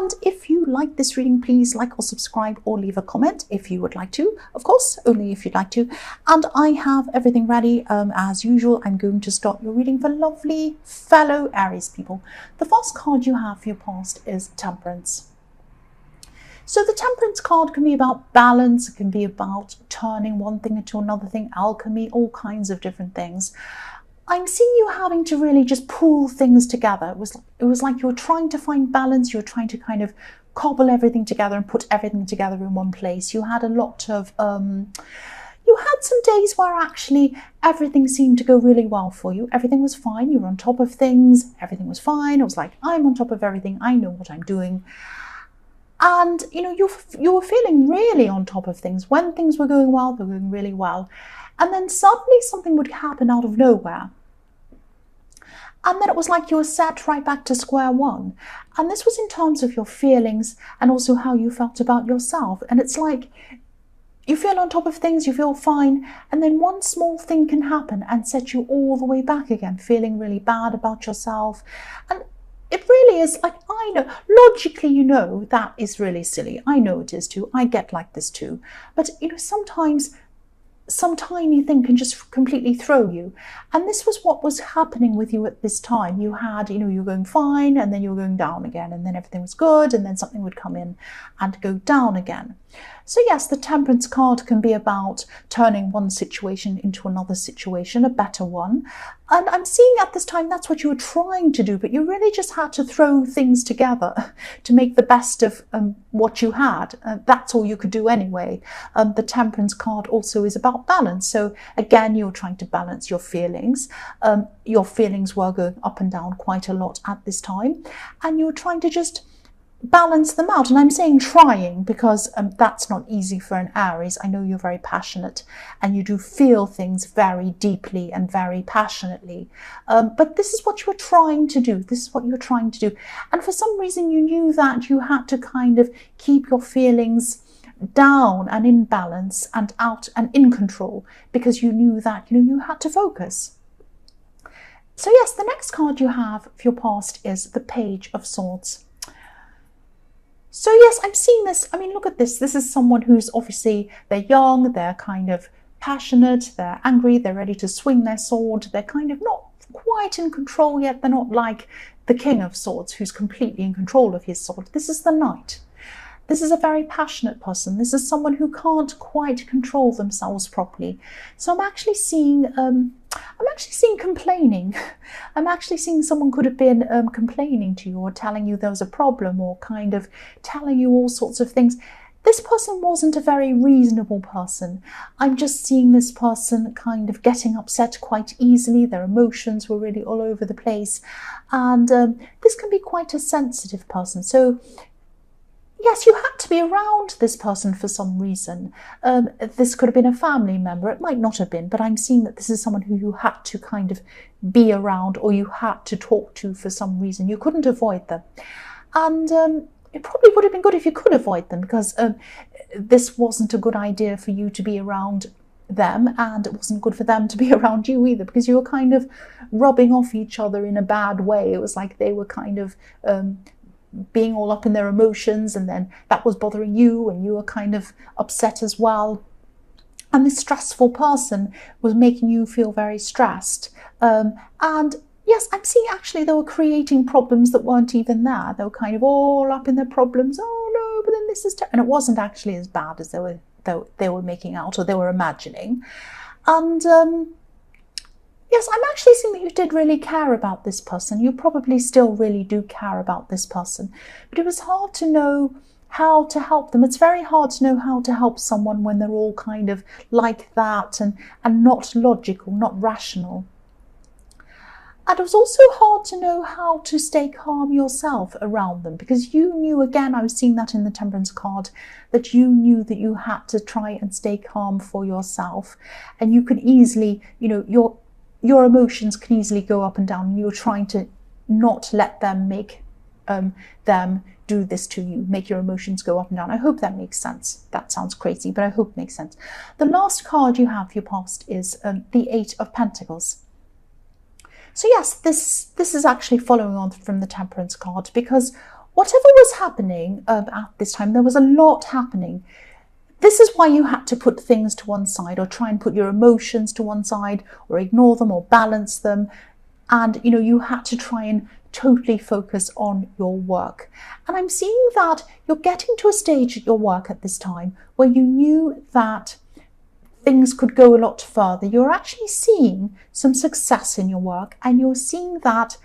And if you like this reading, please like or subscribe or leave a comment if you would like to. Of course, only if you'd like to. And I have everything ready. As usual, I'm going to start your reading for lovely fellow Aries people. The first card you have for your past is Temperance. So the Temperance card can be about balance, it can be about turning one thing into another thing, alchemy, all kinds of different things. I'm seeing you having to really just pull things together. It was like you were trying to find balance, you were trying to kind of cobble everything together and put everything together in one place. You had a lot of, you had some days where actually everything seemed to go really well for you. Everything was fine, you were on top of things, everything was fine. It was like, I'm on top of everything, I know what I'm doing. And, you know, you were feeling really on top of things. When things were going well, they were going really well. And then suddenly something would happen out of nowhere. And then it was like you were set right back to square one. And this was in terms of your feelings and also how you felt about yourself. And it's like you feel on top of things, you feel fine, and then one small thing can happen and set you all the way back again, feeling really bad about yourself. And it really is like, I know, logically, you know, that is really silly. I know it is too. I get like this too. But, you know, sometimes some tiny thing can just completely throw you. And this was what was happening with you at this time. You had, you know, you were going fine and then you were going down again, and then everything was good and then something would come in and go down again. So yes, the Temperance card can be about turning one situation into another situation, a better one. And I'm seeing at this time that's what you were trying to do, but you really just had to throw things together to make the best of what you had. That's all you could do anyway. The Temperance card also is about balance. So again, you're trying to balance your feelings. Your feelings were going up and down quite a lot at this time, and you're trying to just balance them out. And I'm saying trying because that's not easy for an Aries. I know you're very passionate and you do feel things very deeply and very passionately. But this is what you were trying to do. This is what you were trying to do. And for some reason you knew that you had to kind of keep your feelings down and in balance and out and in control, because you knew that, you know, you had to focus. So yes, the next card you have for your past is the Page of Swords. So yes, I'm seeing this. I mean, look at this. This is someone who's obviously, they're young, they're kind of passionate, they're angry, they're ready to swing their sword. They're kind of not quite in control yet. They're not like the King of Swords who's completely in control of his sword. This is the Knight. This is a very passionate person. This is someone who can't quite control themselves properly. So I'm actually seeing complaining. I'm actually seeing someone could have been complaining to you or telling you there was a problem or kind of telling you all sorts of things. This person wasn't a very reasonable person. I'm just seeing this person kind of getting upset quite easily. Their emotions were really all over the place. And this can be quite a sensitive person. So yes, you had to be around this person for some reason. This could have been a family member. It might not have been, but I'm seeing that this is someone who you had to kind of be around or you had to talk to for some reason. You couldn't avoid them. And it probably would have been good if you could avoid them, because this wasn't a good idea for you to be around them, and it wasn't good for them to be around you either, because you were kind of rubbing off each other in a bad way. It was like they were kind of being all up in their emotions, and then that was bothering you and you were kind of upset as well. And this stressful person was making you feel very stressed. And yes, I'm seeing actually they were creating problems that weren't even there. They were kind of all up in their problems. Oh no, but then this is and it wasn't actually as bad as they were making out or they were imagining. And yes, I'm actually seeing that you did really care about this person. You probably still really do care about this person. But it was hard to know how to help them. It's very hard to know how to help someone when they're all kind of like that and not logical, not rational. And it was also hard to know how to stay calm yourself around them, because you knew, again, I was seeing that in the Temperance card, that you knew that you had to try and stay calm for yourself. And you could easily, you know, your emotions can easily go up and down, and you're trying to not let them make them do this to you, make your emotions go up and down. I hope that makes sense. That sounds crazy, but I hope it makes sense. The last card you have for your past is the 8 of Pentacles. So yes, this is actually following on from the Temperance card, because whatever was happening at this time, there was a lot happening. This is why you had to put things to one side, or try and put your emotions to one side, or ignore them, or balance them. And, you know, you had to try and totally focus on your work. And I'm seeing that you're getting to a stage at your work at this time where you knew that things could go a lot further. You're actually seeing some success in your work, and you're seeing that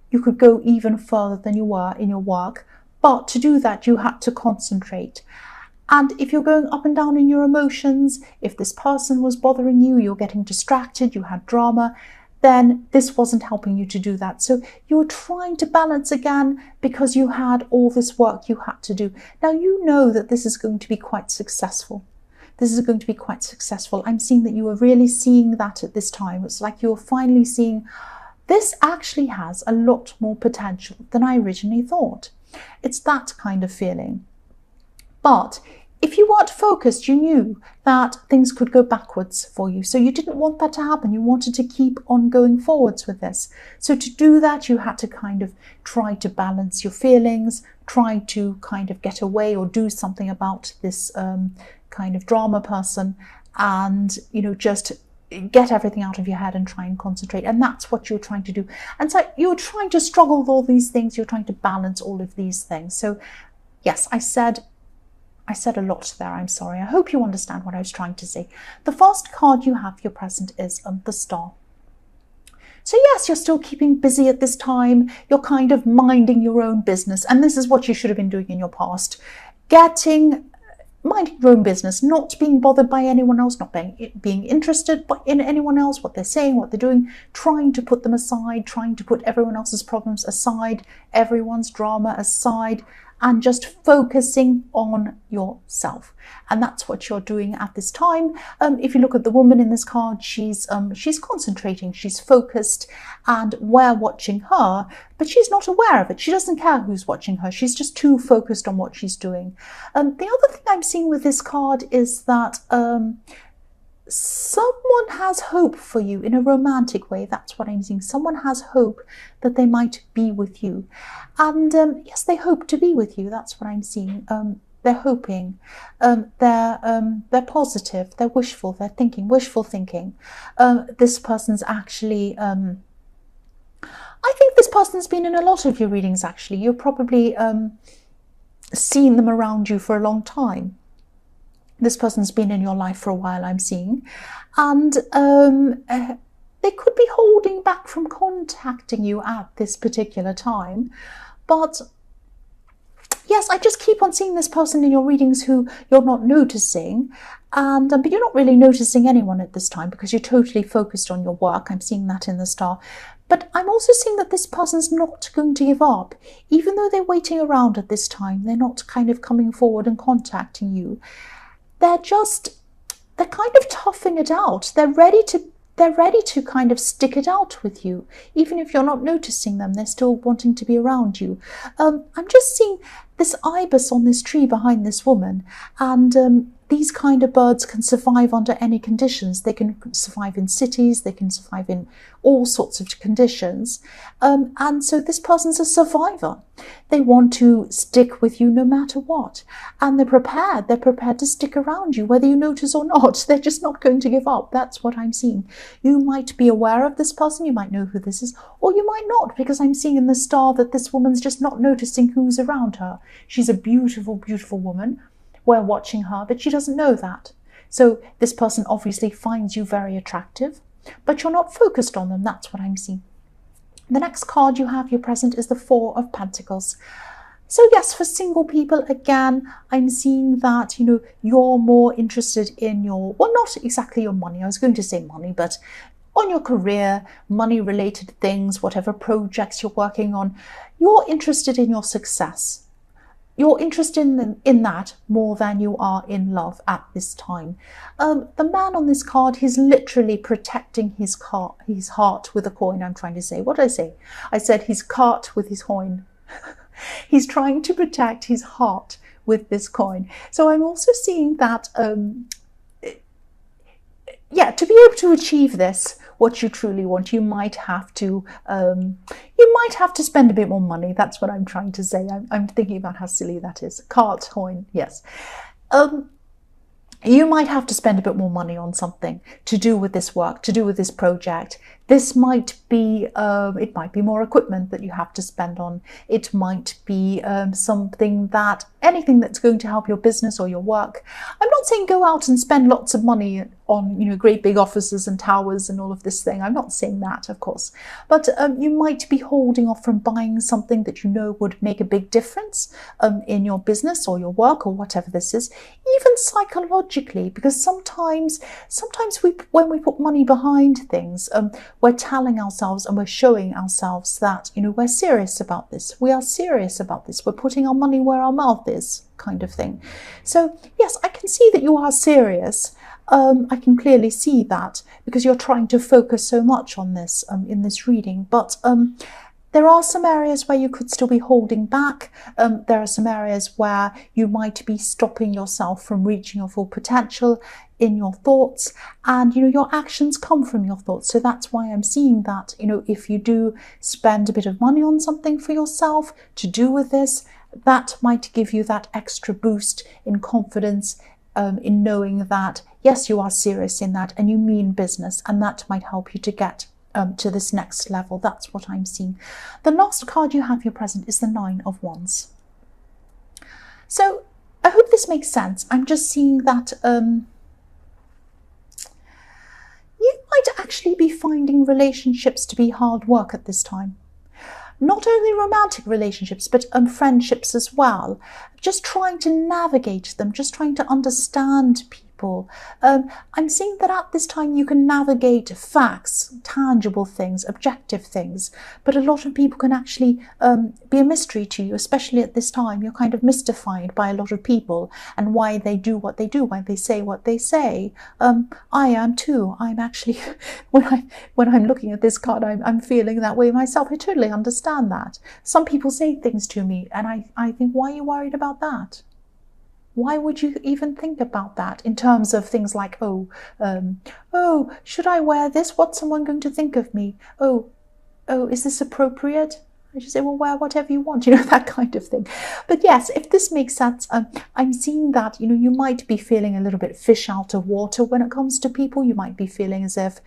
you could go even further than you were in your work. But to do that, you had to concentrate. And if you're going up and down in your emotions, if this person was bothering you, you're getting distracted, you had drama, then this wasn't helping you to do that. So you were trying to balance again because you had all this work you had to do. Now you know that this is going to be quite successful. This is going to be quite successful. I'm seeing that you are really seeing that at this time. It's like you're finally seeing this actually has a lot more potential than I originally thought. It's that kind of feeling. But if you weren't focused, you knew that things could go backwards for you. So you didn't want that to happen. You wanted to keep on going forwards with this. So to do that, you had to kind of try to balance your feelings, try to kind of get away or do something about this kind of drama person, and, you know, just get everything out of your head and try and concentrate. And that's what you're trying to do. And so you're trying to struggle with all these things. You're trying to balance all of these things. So yes, I said a lot there. I'm sorry. I hope you understand what I was trying to say. The first card you have for your present is the Star. So yes, you're still keeping busy at this time. You're kind of minding your own business. And this is what you should have been doing in your past. Minding your own business, not being bothered by anyone else, not being interested in anyone else, what they're saying, what they're doing, trying to put them aside, trying to put everyone else's problems aside, everyone's drama aside, and just focusing on yourself. And that's what you're doing at this time. If you look at the woman in this card, she's concentrating, she's focused, and we're watching her, but she's not aware of it. She doesn't care who's watching her. She's just too focused on what she's doing. The other thing I'm seeing with this card is that someone has hope for you in a romantic way. That's what I'm seeing. Someone has hope that they might be with you. And yes, they hope to be with you. That's what I'm seeing. They're hoping. They're positive. They're wishful. They're thinking. Wishful thinking. This person's actually... I think this person's been in a lot of your readings, actually. You've probably seen them around you for a long time. This person's been in your life for a while, I'm seeing. And they could be holding back from contacting you at this particular time. But yes, I just keep on seeing this person in your readings who you're not noticing. And but you're not really noticing anyone at this time because you're totally focused on your work. I'm seeing that in the Star. But I'm also seeing that this person's not going to give up. Even though they're waiting around at this time, they're not kind of coming forward and contacting you. They're kind of toughing it out. They're ready to kind of stick it out with you. Even if you're not noticing them, they're still wanting to be around you. I'm just seeing this ibis on this tree behind this woman, and these kind of birds can survive under any conditions. They can survive in cities, they can survive in all sorts of conditions. And so this person's a survivor. They want to stick with you no matter what. And they're prepared to stick around you, whether you notice or not. They're just not going to give up. That's what I'm seeing. You might be aware of this person, you might know who this is, or you might not, because I'm seeing in the Star that this woman's just not noticing who's around her. She's a beautiful, beautiful woman. We're watching her, but she doesn't know that. So this person obviously finds you very attractive, but you're not focused on them. That's what I'm seeing. The next card you have, your present, is the Four of Pentacles. So yes, for single people, again, I'm seeing that, you know, you're more interested in your, well, not exactly your money. I was going to say money, but on your career, money-related things, whatever projects you're working on, you're interested in your success. You're interested in that more than you are in love at this time. The man on this card, he's literally protecting his heart with a coin, I'm trying to say. What did I say? I said his cart with his coin. He's trying to protect his heart with this coin. So I'm also seeing that, yeah, to be able to achieve this what you truly want, you might have to spend a bit more money. That's what I'm trying to say. I'm thinking about how silly that is. Cart, coin, yes. You might have to spend a bit more money on something to do with this work, to do with this project. This might be, it might be more equipment that you have to spend on. It might be anything that's going to help your business or your work. I'm not saying go out and spend lots of money on, great big offices and towers and all of this thing. I'm not saying that, of course. But you might be holding off from buying something that you know would make a big difference in your business or your work or whatever this is, even psychologically, because sometimes when we put money behind things, we're telling ourselves and we're showing ourselves that, we're serious about this. We are serious about this. We're putting our money where our mouth is, kind of thing. So yes, I can see that you are serious. I can clearly see that because you're trying to focus so much on this in this reading. But there are some areas where you could still be holding back. There are some areas where you might be stopping yourself from reaching your full potential in your thoughts, and your actions come from your thoughts. So that's why I'm seeing that, if you do spend a bit of money on something for yourself to do with this, that might give you that extra boost in confidence, in knowing that yes, you are serious in that and you mean business, and that might help you to get to this next level. That's what I'm seeing. The last card you have here present is the 9 of Wands. So I hope this makes sense. I'm just seeing that you might actually be finding relationships to be hard work at this time. Not only romantic relationships, but friendships as well. Just trying to navigate them, just trying to understand people. I'm seeing that at this time you can navigate facts, tangible things, objective things, but a lot of people can actually be a mystery to you, especially at this time. You're kind of mystified by a lot of people and why they do what they do, why they say what they say. I am too. I'm actually, when I'm looking at this card, I'm feeling that way myself. I totally understand that. Some people say things to me and I think, why are you worried about that? Why would you even think about that in terms of things like, oh, should I wear this? What's someone going to think of me? Oh, is this appropriate? I just say, well, wear whatever you want, that kind of thing. But yes, if this makes sense, I'm seeing that, you might be feeling a little bit fish out of water when it comes to people. You might be feeling as if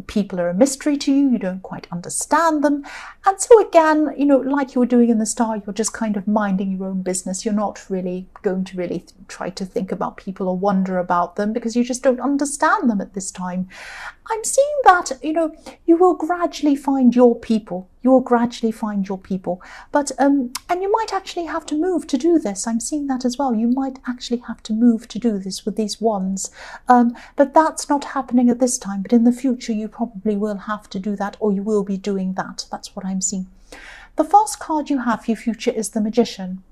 people are a mystery to you. You don't quite understand them. And so again, like you were doing in the start, you're just kind of minding your own business. You're not really going to really try to think about people or wonder about them because you just don't understand them at this time. I'm seeing that, you will gradually find your people. You will gradually find your people. But, and you might actually have to move to do this. I'm seeing that as well. You might actually have to move to do this with these wands. But that's not happening at this time. But in the future, you probably will have to do that, or you will be doing that. That's what I'm seeing. The first card you have for your future is the Magician.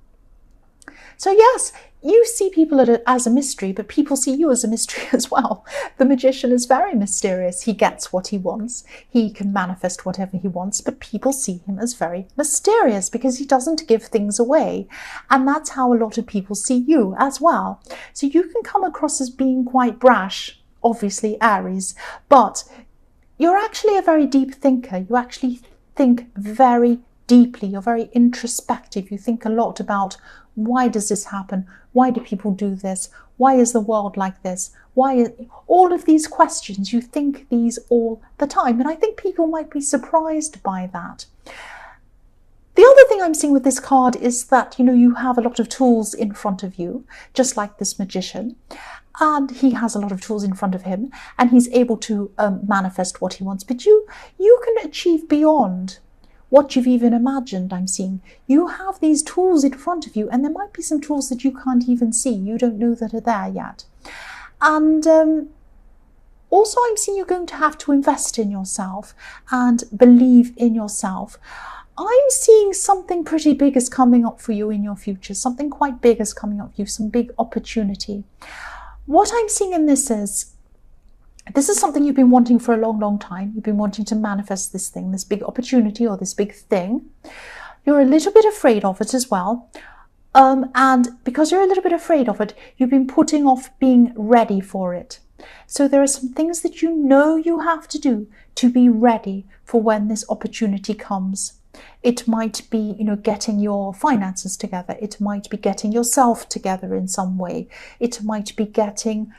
So yes, you see people as a mystery, but people see you as a mystery as well. The Magician is very mysterious. He gets what he wants. He can manifest whatever he wants, but people see him as very mysterious because he doesn't give things away. And that's how a lot of people see you as well. So you can come across as being quite brash, obviously Aries, but you're actually a very deep thinker. You actually think very deeply. You're very introspective. You think a lot about, why does this happen? Why do people do this? Why is the world like this? All of these questions, you think these all the time. And I think people might be surprised by that. The other thing I'm seeing with this card is that, you have a lot of tools in front of you, just like this Magician. And he has a lot of tools in front of him and he's able to manifest what he wants. But you can achieve beyond what you've even imagined. I'm seeing you have these tools in front of you, and there might be some tools that you can't even see. You don't know that are there yet. And also I'm seeing you're going to have to invest in yourself and believe in yourself. I'm seeing something pretty big is coming up for you in your future. Something quite big is coming up for you, some big opportunity. What I'm seeing in this is something you've been wanting for a long, long time. You've been wanting to manifest this thing, this big opportunity or this big thing. You're a little bit afraid of it as well. And because you're a little bit afraid of it, you've been putting off being ready for it. So there are some things that you know you have to do to be ready for when this opportunity comes. It might be, getting your finances together. It might be getting yourself together in some way. It might be getting,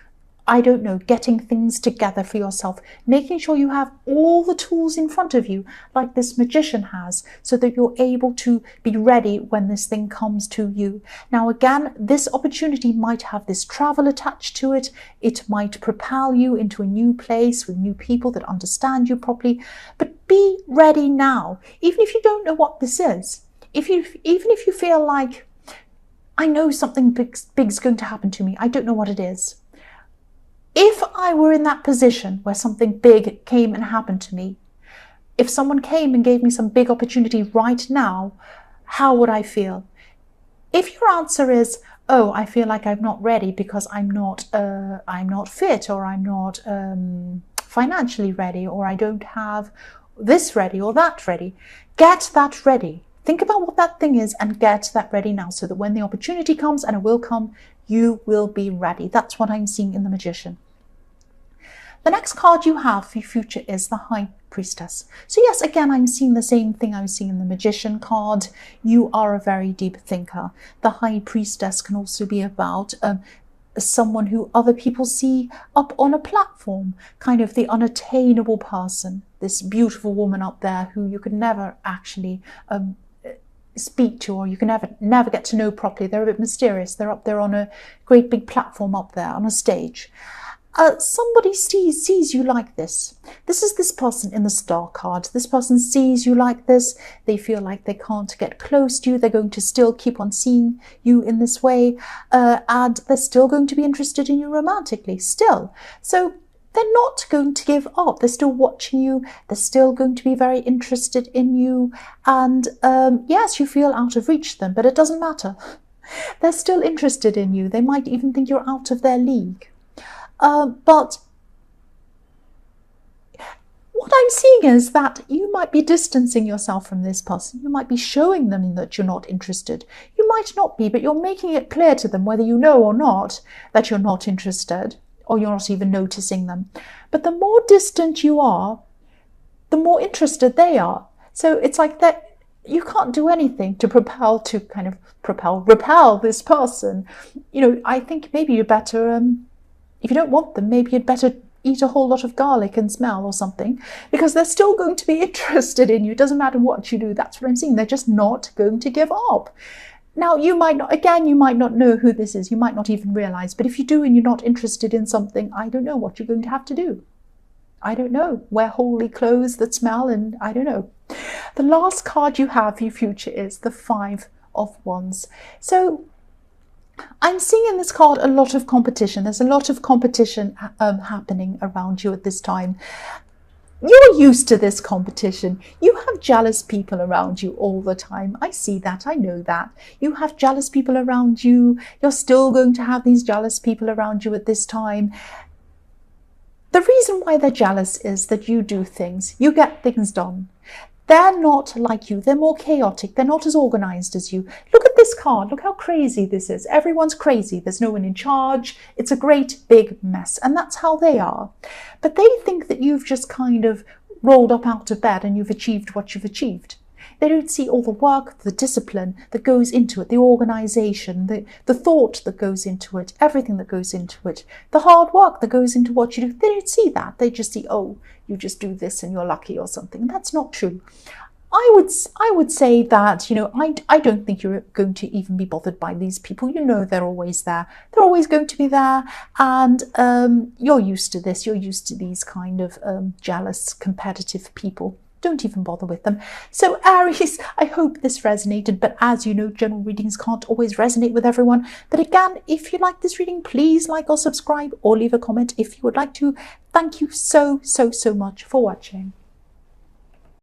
getting things together for yourself, making sure you have all the tools in front of you, like this magician has, so that you're able to be ready when this thing comes to you. Now, again, this opportunity might have this travel attached to it. It might propel you into a new place with new people that understand you properly. But be ready now, even if you don't know what this is. Even if you feel like, I know something big's going to happen to me, I don't know what it is. If I were in that position where something big came and happened to me, if someone came and gave me some big opportunity right now, how would I feel? If your answer is, oh, I feel like I'm not ready because I'm not fit, or I'm not financially ready, or I don't have this ready or that ready, get that ready. Think about what that thing is and get that ready now, so that when the opportunity comes, and it will come, you will be ready. That's what I'm seeing in the Magician. The next card you have for your future is the High Priestess. So yes, again, I'm seeing the same thing I was seeing in the Magician card. You are a very deep thinker. The High Priestess can also be about someone who other people see up on a platform, kind of the unattainable person, this beautiful woman up there who you could never actually speak to, or you can never get to know properly. They're a bit mysterious. They're up there on a great big platform up there on a stage. Somebody sees you like this. This is this person in the Star card. This person sees you like this. They feel like they can't get close to you. They're going to still keep on seeing you in this way, and they're still going to be interested in you romantically still. So they're not going to give up. They're still watching you. They're still going to be very interested in you. And yes, you feel out of reach to them, but it doesn't matter. They're still interested in you. They might even think you're out of their league. But what I'm seeing is that you might be distancing yourself from this person. You might be showing them that you're not interested. You might not be, but you're making it clear to them, whether you know or not, that you're not interested, or you're not even noticing them. But the more distant you are, the more interested they are. So it's like that you can't do anything to repel this person. I think maybe you better, if you don't want them, maybe you'd better eat a whole lot of garlic and smell or something, because they're still going to be interested in you. It doesn't matter what you do. That's what I'm seeing. They're just not going to give up. Now, you might not know who this is. You might not even realize. But if you do and you're not interested in something, I don't know what you're going to have to do. I don't know. Wear holy clothes that smell, and I don't know. The last card you have for your future is the Five of Wands. So I'm seeing in this card a lot of competition. There's a lot of competition happening around you at this time. You're used to this competition. You have jealous people around you all the time. I see that. I know that. You have jealous people around you. You're still going to have these jealous people around you at this time. The reason why they're jealous is that you do things. You get things done. They're not like you. They're more chaotic. They're not as organized as you. Look at this card. Look how crazy this is. Everyone's crazy. There's no one in charge. It's a great big mess. And that's how they are. But they think that you've just kind of rolled up out of bed and you've achieved what you've achieved. They don't see all the work, the discipline that goes into it, the organization, the thought that goes into it, everything that goes into it, the hard work that goes into what you do. They don't see that. They just see, oh, you just do this and you're lucky or something. And that's not true. I would say that, I don't think you're going to even be bothered by these people. They're always there. They're always going to be there. And you're used to this. You're used to these kind of jealous, competitive people. Don't even bother with them. So Aries, I hope this resonated, but as you know, general readings can't always resonate with everyone. But again, if you like this reading, please like or subscribe or leave a comment if you would like to. Thank you so much for watching.